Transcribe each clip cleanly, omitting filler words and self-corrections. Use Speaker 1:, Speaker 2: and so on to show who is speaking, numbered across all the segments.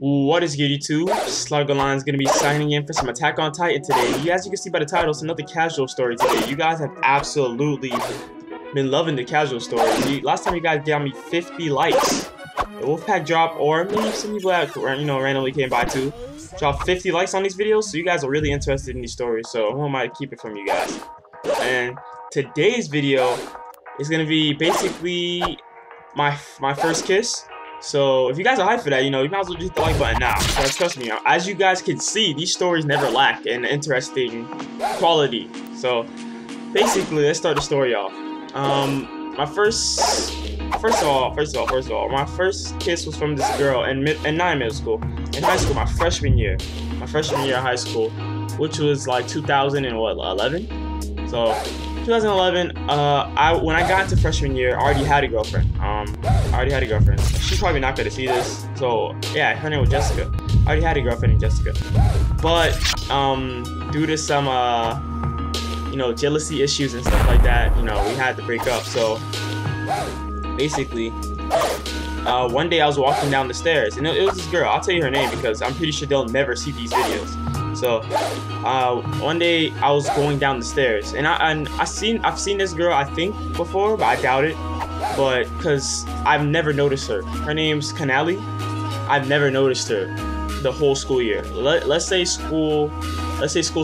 Speaker 1: What is good, YouTube? Slydogonline is going to be signing in for some Attack on Titan today. As you can see by the title, it's another casual story today. You guys have absolutely been loving the casual stories. Last time you guys gave me 50 likes. The Wolfpack drop, or maybe some people that randomly came by too, dropped 50 likes on these videos. So you guys are really interested in these stories. So who am I to keep it from you guys? And today's video is going to be basically my first kiss. So if you guys are hyped for that, you might as well just hit the like button now. So trust me, as you guys can see, these stories never lack in interesting quality. So basically, let's start the story off. My first kiss was from this girl in middle school. In high school, my freshman year of high school, which was like 2011. So 2011, when I got into freshman year, I already had a girlfriend. She's probably not gonna see this. So yeah, her name was Jessica. I already had a girlfriend in Jessica. But due to some jealousy issues and stuff like that, we had to break up. So basically, one day I was walking down the stairs, and it was this girl. I'll tell you her name because I'm pretty sure they'll never see these videos. So one day I was going down the stairs, and I've seen this girl I think before, but I doubt it. But because I've never noticed her. Her name's Kanali. I've never noticed her the whole school year. Let's say school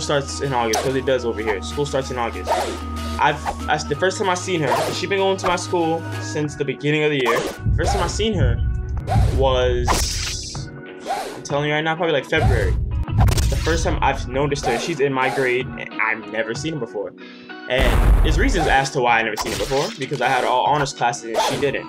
Speaker 1: starts in August, because it does over here. School starts in August. That's the first time I seen her. She's been going to my school since the beginning of the year. First time I seen her was, I'm telling you right now, probably like February. The first time I've noticed her. She's in my grade, and I've never seen her before. And there's reasons as to why I never seen her before, because I had all honors classes and she didn't.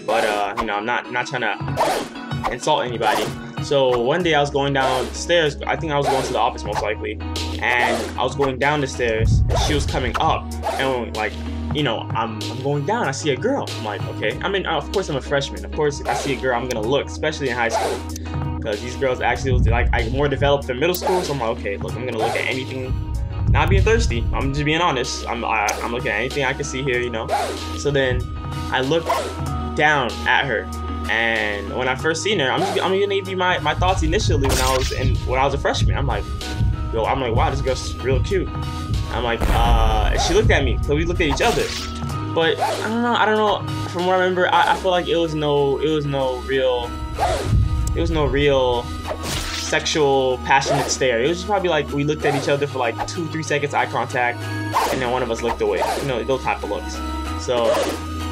Speaker 1: But I'm not trying to insult anybody. So one day I was going down the stairs. I think I was going to the office most likely, and I was going down the stairs, and she was coming up, and I'm going down. I see a girl. I'm like, okay. I mean, of course I'm a freshman. Of course, if I see a girl, I'm gonna look, especially in high school, because these girls actually was like more developed than middle school. So I'm like, okay, look, I'm gonna look at anything. Not being thirsty, I'm just being honest. I'm looking at anything I can see here, So then I looked down at her, and when I first seen her, I'm gonna give you my thoughts initially when I was a freshman. I'm like, wow, this girl's real cute. I'm like, she looked at me, so we looked at each other. But I don't know. From what I remember, I feel like it was no real sexual, passionate stare. It was just probably like we looked at each other for like 2-3 seconds, eye contact, and then one of us looked away. Those type of looks. So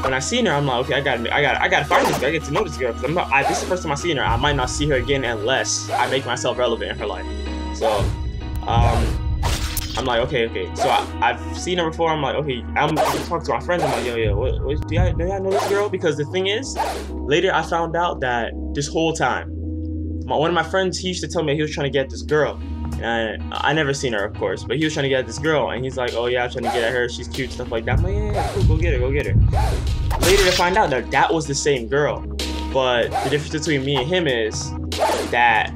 Speaker 1: when I seen her, I'm like, okay, I gotta find this girl. I get to know this girl, because this is the first time I seen her. I might not see her again unless I make myself relevant in her life. So I'm like, okay. So I've seen her before. I'm like, okay. I'm talking to my friends. I'm like, yo, do y'all know this girl? Because the thing is, later I found out that this whole time, one of my friends, he used to tell me he was trying to get this girl, and I never seen her, of course, but he was trying to get this girl, and he's like, oh yeah, I'm trying to get at her, she's cute, stuff like that. I'm like, yeah, cool, go get her. Later to find out that was the same girl, but the difference between me and him is that,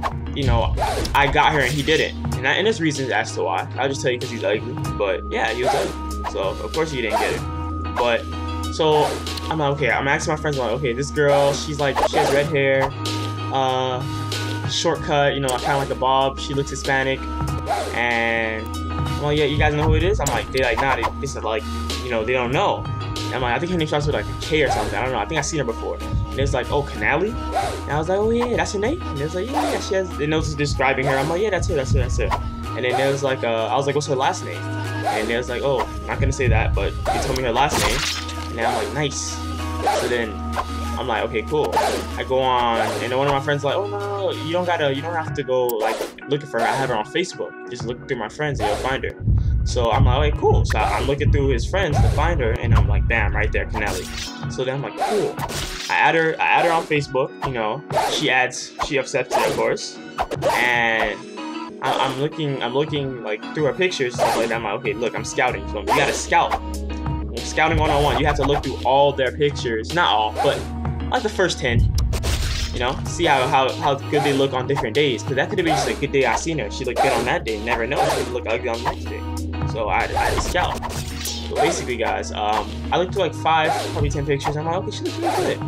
Speaker 1: I got her and he didn't, and there's reasons as to why. I'll just tell you because he's ugly, but yeah, he was ugly, so of course he didn't get her. But so I'm like, okay, I'm asking my friends, I'm like, okay, this girl, she has red hair, shortcut, kind of like a bob. She looks Hispanic, and I'm like, yeah, you guys know who it is? I'm like, they're like, nah, it's like, they don't know. And I'm like, I think her name starts with like a K or something. I don't know. I think I've seen her before. And it's like, oh, Kanali? And I was like, oh yeah, that's her name. And it was like, yeah, she has. And it was describing her. I'm like, yeah, that's her. And then there was like, I was like, what's her last name? And it was like, oh, I'm not gonna say that, but they told me her last name. And then I'm like, nice. So then I'm like, okay, cool. I go on, and then one of my friends like, oh no, you don't have to go like looking for her. I have her on Facebook. Just look through my friends and you'll find her. So I'm like, okay, cool. So I'm looking through his friends to find her, and I'm like, bam, right there, Kanali. So then I'm like, cool. I add her on Facebook. She accepts it, of course. And I'm looking like through her pictures, stuff like that. I'm like, okay, look, I'm scouting. So you gotta scout. Scouting 101. You have to look through all their pictures, not all, but like the first 10. See how good they look on different days. Because that could have been just a good day I seen her. She looked good on that day. Never know. She could look ugly on the next day. So I had to scout. So basically, guys, I looked through like 5, probably 10 pictures. I'm like, okay, she looks really good.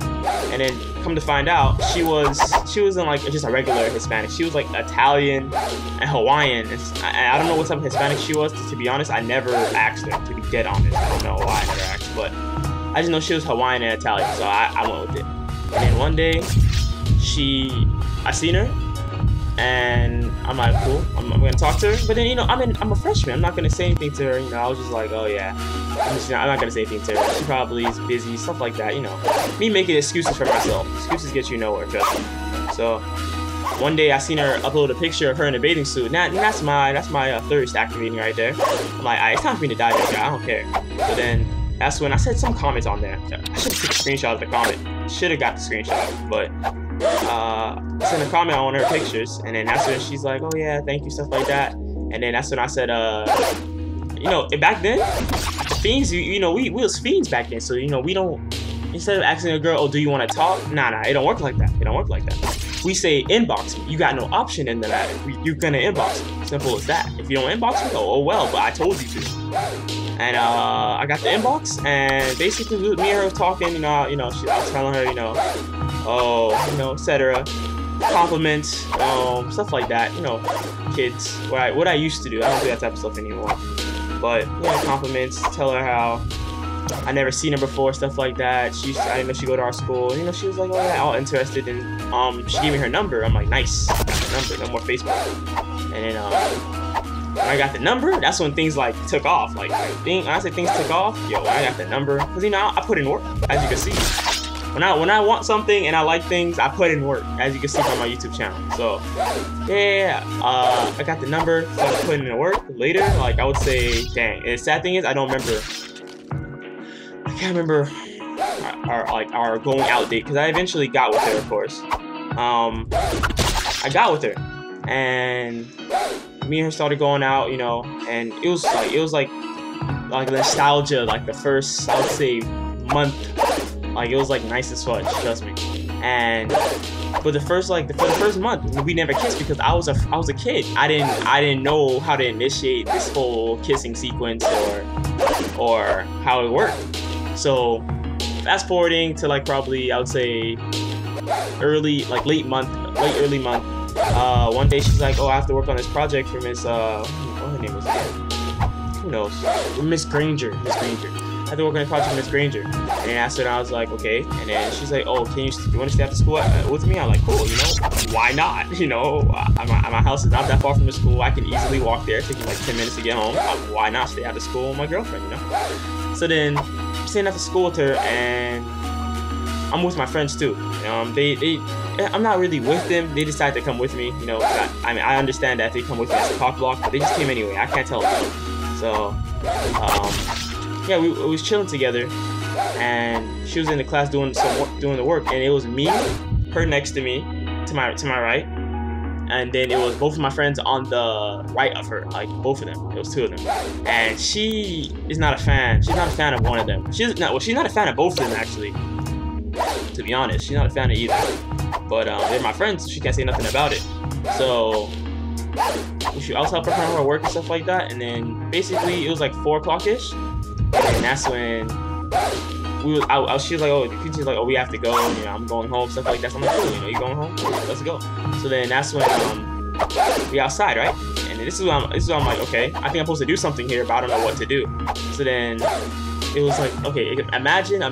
Speaker 1: And then come to find out, she wasn't like just a regular Hispanic. She was like Italian and Hawaiian. And I don't know what type of Hispanic she was. To be honest, I never asked her. To be dead honest, I don't know why I never asked, but I just know she was Hawaiian and Italian, so I went with it. And then one day, I seen her. And I'm like, cool, I'm gonna talk to her. But then, you know, I'm a freshman. I'm not gonna say anything to her. You know, I was just like, oh yeah, I'm not gonna say anything to her. She probably is busy, stuff like that. You know, me making excuses for myself. Excuses get you nowhere, trust me. So one day I seen her upload a picture of her in a bathing suit. Now that's my thirst activating right there. I'm like, alright, it's time for me to dive in. I don't care. So then that's when I said some comments on there. I should have took a screenshot of the comment. Should have got the screenshot, but. I sent a comment on her pictures, and then that's when she's like, oh yeah, thank you, stuff like that. And then that's when I said, you know, back then, fiends, you know, we was fiends back then, so, you know, we don't, instead of asking a girl, oh, do you want to talk? Nah, it don't work like that. It don't work like that. We say inbox me. You got no option in the matter. You're gonna inbox me. Simple as that. If you don't inbox me, oh well, but I told you to. And I got the inbox, and basically me and her was talking. I was telling her, you know, oh, you know, etc. Compliments, stuff like that. You know, kids. What I used to do. I don't do that type of stuff anymore. But you know, compliments. Tell her how I never seen her before, stuff like that. I didn't know she go to our school. You know, she was like, oh yeah, all interested, and she gave me her number. I'm like, nice, got the number. No more Facebook. And then when I got the number, that's when things like took off. Like when I say things took off, yo, when I got the number, cause you know I put in work, as you can see. When I want something and I like things, I put in work, as you can see from my YouTube channel. So yeah, I got the number, started putting in work. Later, like I would say, dang. And the sad thing is, I don't remember. I can't remember our going out date, because I eventually got with her, of course. I got with her, and me and her started going out, you know, and it was like nostalgia, like the first, I would say, month. Like it was like nice as fudge, trust me. And for the first month, we never kissed because I was a kid. I didn't know how to initiate this whole kissing sequence or how it worked. So fast forwarding to like probably I would say late early month. One day she's like, oh, I have to work on this project for Miss what her name was again? Who knows? Miss Granger. I had to work on a project with Miss Granger. And then after that, I was like, okay. And then she's like, oh, you want to stay after school with me? I'm like, cool, you know, why not? You know, my house is not that far from the school. I can easily walk there, taking like 10 minutes to get home. Why not stay after school with my girlfriend, you know? So then, I'm staying after school with her, and I'm with my friends too. I'm not really with them. They decided to come with me, you know. I understand that if they come with me as a cock block, but they just came anyway. I can't tell them. So, yeah, we was chilling together, and she was in the class doing the work, and it was me, her next to me, to my right, and then it was both of my friends on the right of her, like both of them. It was 2 of them, and she is not a fan. She's not a fan of one of them. She's not a fan of both of them actually. To be honest, she's not a fan of either. But they're my friends, so she can't say nothing about it. So I was helping her on her work and stuff like that, and then basically it was like 4 o'clock-ish. And that's when she was like, oh, we have to go, you know, I'm going home, stuff like that. So I'm like, cool, you know, you going home? Let's go. So then that's when we outside, right? And this is when I'm like, okay, I think I'm supposed to do something here, but I don't know what to do. So then it was like, okay, imagine,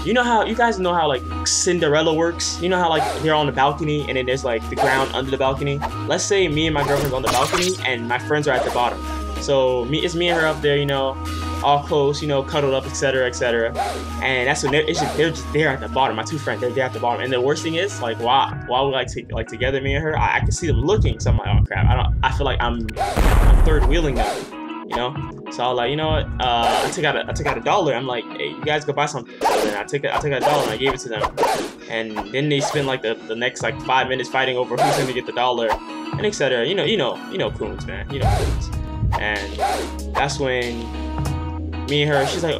Speaker 1: you know how, you guys know how like Cinderella works? You know how like they're on the balcony and then there's like the ground under the balcony? Let's say me and my girlfriend's on the balcony and my friends are at the bottom. So it's me and her up there, you know, all close, you know, cuddled up, etc., etc. And that's when they're just there at the bottom. My 2 friends, they're there at the bottom. And the worst thing is, like, while we like together, me and her, I can see them looking. So I'm like, oh crap, I feel like I'm third wheeling them, you know. So I was like, you know what? I took out $1. I'm like, hey, you guys go buy something. So then I took out $1 and I gave it to them. And then they spent like the next like 5 minutes fighting over who's gonna get the $1 and etc. You know, coons, man. You know, coons. And that's when me and her, she's like,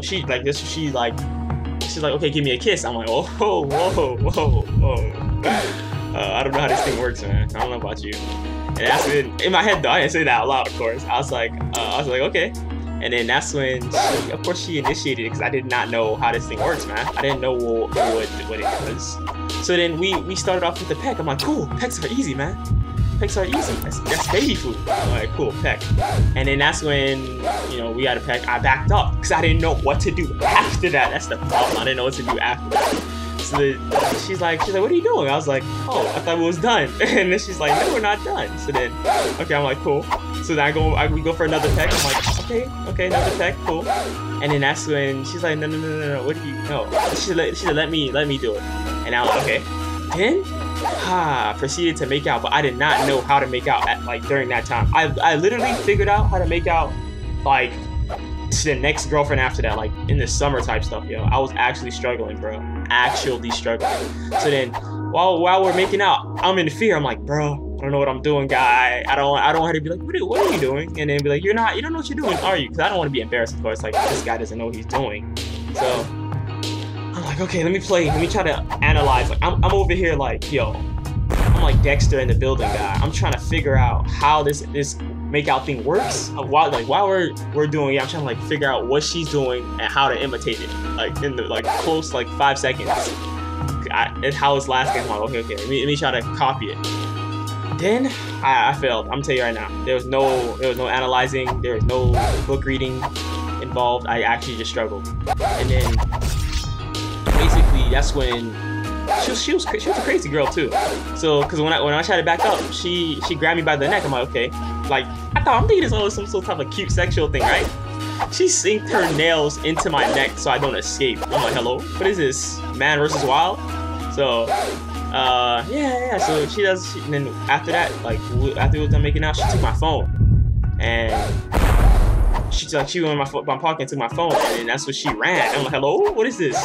Speaker 1: okay, give me a kiss. I'm like, whoa. I don't know how this thing works, man. I don't know about you. And that's when, in my head though, I didn't say that out loud, of course. I was like, okay. And then that's when, of course, she initiated it because I did not know how this thing works, man. I didn't know what it was. So then we started off with the peck. I'm like, cool, pecks are easy, man. Pecks are easy. That's baby food. All right, cool, peck. And then that's when, you know, we had a peck. I backed up because I didn't know what to do after that. That's the problem. I didn't know what to do after that. So she's like, what are you doing? I was like, oh, I thought we was done. And then she's like, no, we're not done. So then, okay, I'm like, cool. So then we go for another peck. I'm like, okay, another peck, cool. And then that's when she's like, no, what do you know? She said, let me do it. And I was like, okay. Then, proceeded to make out, but I did not know how to make out during that time. I literally figured out how to make out like to the next girlfriend after that, like in the summer type stuff, yo. I was actually struggling, bro. Actually struggling. So then, while we're making out, I'm in fear. I'm like, bro, I don't know what I'm doing, guy. I don't want her to be like, what are you doing? And then be like, you don't know what you're doing, are you? Because I don't want to be embarrassed, of course. Like, this guy doesn't know what he's doing. So I'm like, okay, let me try to analyze. Like, I'm over here like, yo, I'm like Dexter in the building, guy. I'm trying to figure out how this make out thing works. While we're doing it, I'm trying to like figure out what she's doing and how to imitate it. Like in the close 5 seconds. And how it's lasting. I'm like, okay, let me try to copy it. Then I failed. I'm telling you right now. There was no analyzing. There was no book reading involved. I actually just struggled. And then basically that's when she was a crazy girl too. So because when I tried to back up, she grabbed me by the neck. I'm like, okay. Like I'm thinking it's some type of cute sexual thing, right? She sinked her nails into my neck so I don't escape. I'm like, hello, what is this? Man versus Wild? So yeah. So she does. And then after that, after we were done making out, she took my phone and she went in my pocket and took my phone, and then that's when she ran. I'm like, hello, what is this?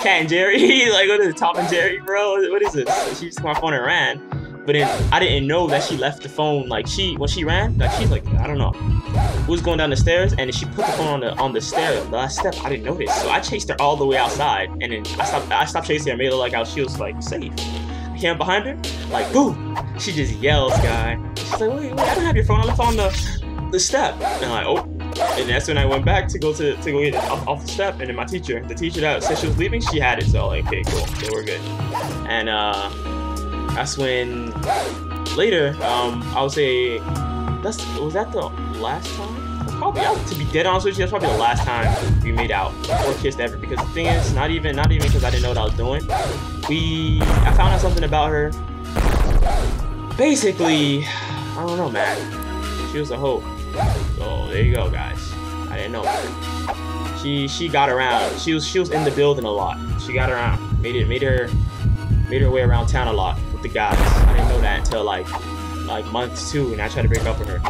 Speaker 1: Cat and Jerry? Like, what is it? Tom and Jerry, bro? What is this? She just took my phone and ran. But then I didn't know that she left the phone. Like when she ran, she's like, I don't know, who was going down the stars, and then she put the phone on the stair, the last step. I didn't notice, so I chased her all the way outside, and then I stopped chasing her, made it look like she was like safe. I came behind her, like boom. She just yells, guy. She's like, wait, I don't have your phone. I left it on the step. And I'm like, oh. And that's when I went back to go get it off the step, and then the teacher that said she was leaving, she had it. So like, okay, cool, so we're good. And that's when later, I would say, was that the last time? Probably, to be dead honest with you, that's probably the last time we made out or kissed ever. Because the thing is, not even because I didn't know what I was doing. I found out something about her. Basically, I don't know, man. She was a hoe. So there you go, guys. I didn't know her. She got around. She was in the building a lot. She got around. Made her way around town a lot with the guys. I didn't know that until like month 2, and I tried to break up with her.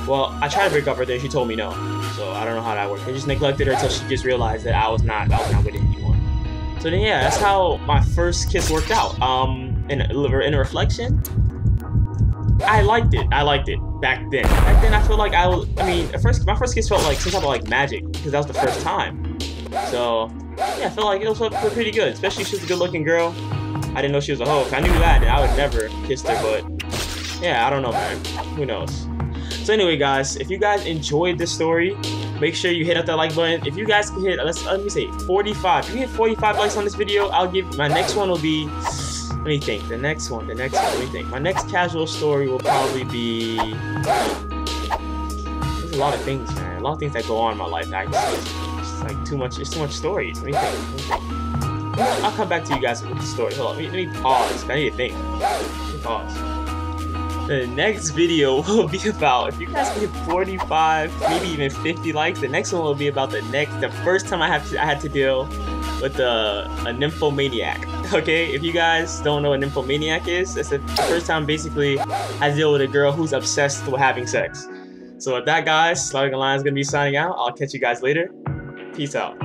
Speaker 1: Well, I tried to break up with her, and she told me no. So I don't know how that worked. I just neglected her until she just realized that I was not with it anymore. So then yeah, that's how my first kiss worked out. In a reflection, I liked it back then. Back then I feel like my first kiss felt like some type of magic, because that was the first time. So yeah, I felt like it was pretty good, especially she was a good looking girl. I didn't know she was a hoe. If I knew that, then I would never kissed her, but yeah, I don't know, man. Who knows? So anyway, guys, if you guys enjoyed this story, make sure you hit up that like button. If you guys can hit, let me say 45. If you hit 45 likes on this video, I'll give, my next one will be, let me think, the next one, let me think. My next casual story will probably be, there's a lot of things, man. A lot of things that go on in my life, actually. It's like too much stories. Let me think. I'll come back to you guys with the story. Hold on, let me pause. I need to think. Let me pause. The next video will be about, if you guys can hit 45, maybe even 50 likes, the next one will be about the first time I had to deal with a nymphomaniac. Okay, if you guys don't know what nymphomaniac is, it's the first time basically I deal with a girl who's obsessed with having sex. So with that, guys, Slydogonline is gonna be signing out. I'll catch you guys later. Peace out.